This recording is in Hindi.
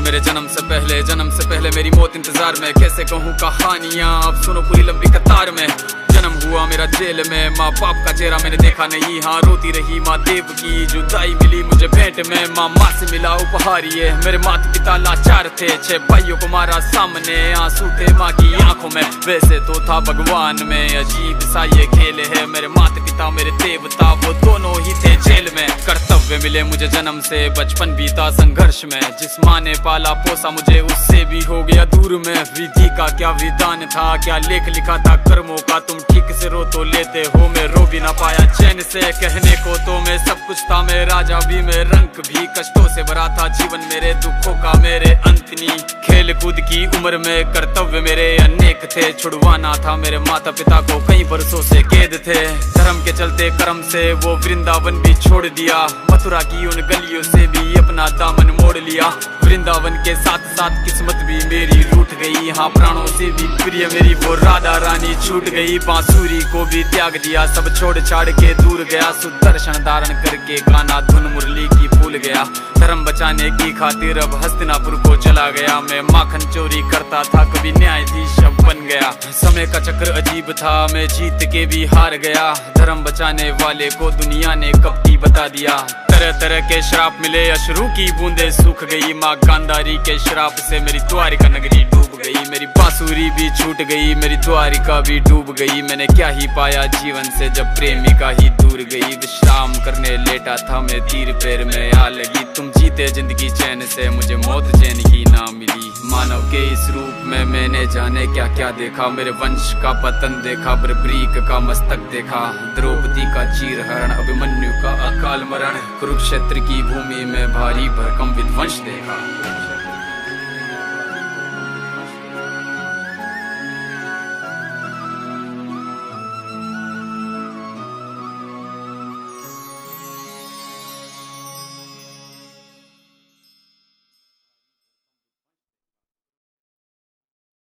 मेरे जन्म से पहले मेरी मौत इंतजार में। कैसे कहूँ कहानियाँ, अब सुनो पूरी लंबी कतार में। जन्म हुआ मेरा जेल में, माँ बाप का चेहरा मैंने देखा नहीं। हाँ रोती रही माँ देव की, जुदाई मिली मुझे भेंट में। माँ से मिला उपहार ये, मेरे माता पिता लाचार थे। 6 भाइयों को मारा सामने, आंसू थे माँ की आंखों में। वैसे तो था भगवान में, अजीब सा ये खेल है। मेरे माता पिता मेरे देवता, वो दोनों ही थे जेल में। कर्तव्य मिले मुझे जन्म से, बचपन बीता संघर्ष में। जिस माँ ने पाला पोसा मुझे, उससे भी हो गया दूर में। विधि का क्या विधान था, क्या लेख लिखा था कर्मों का। तुम ठीक से रो तो लेते हो, मैं रो भी ना पाया चैन से। कहने को तो मैं सब कुछ था, मैं राजा भी, मैं रंक भी। कष्टों से भरा था जीवन मेरे, दुखों का मेरे अंत नहीं। खेल कूद की उम्र में कर्तव्य मेरे अनेक थे। छुड़वाना था मेरे माता पिता को, कई बरसों से कैद थे। धर्म के चलते कर्म से वो वृंदावन भी छोड़ दिया। मथुरा की उन गलियों से भी अपना दामन मोड़ लिया। वृंदावन के साथ साथ किस्मत भी मेरी रूठ गई। हाँ प्राणों से भी प्रिय मेरी वो राधा रानी छूट गई। बांसुरी को भी त्याग दिया, सब छोड़ छाड़ के दूर गया। सुदर्शन धारण करके गाना धुन मुरली की भूल गया। धर्म बचाने की खातिर अब हस्तिनापुर को चला गया। मैं माखन चोरी करता था, कभी न्यायाधीश अब बन गया। समय का चक्र अजीब था, मैं जीत के भी हार गया। धर्म बचाने वाले को दुनिया ने कपटी बता दिया। तरह तरह के श्राप मिले, अश्रु की बूंदे सूख गई। माँ गांधारी के श्राप से मेरी द्वारिका नगरी डूब गई। मेरी बांसुरी भी छूट गई, मेरी द्वारिका भी डूब गई। मैंने क्या ही पाया जीवन से, जब प्रेमिका ही दूर गई। विश्राम करने लेटा था मैं, तीर पैर में आ लगी। तुम जीते जिंदगी चैन से, मुझे मौत चैन की ना मिली। मानव के इस रूप में मैंने जाने क्या क्या देखा। मेरे वंश का पतन देखा, बर्बरीक का मस्तक देखा। द्रौपदी का चीरहरण, अभिमन्यु का अकाल मरण। कुरुक्षेत्र की भूमि में भारी भरकम विध्वंस देखा।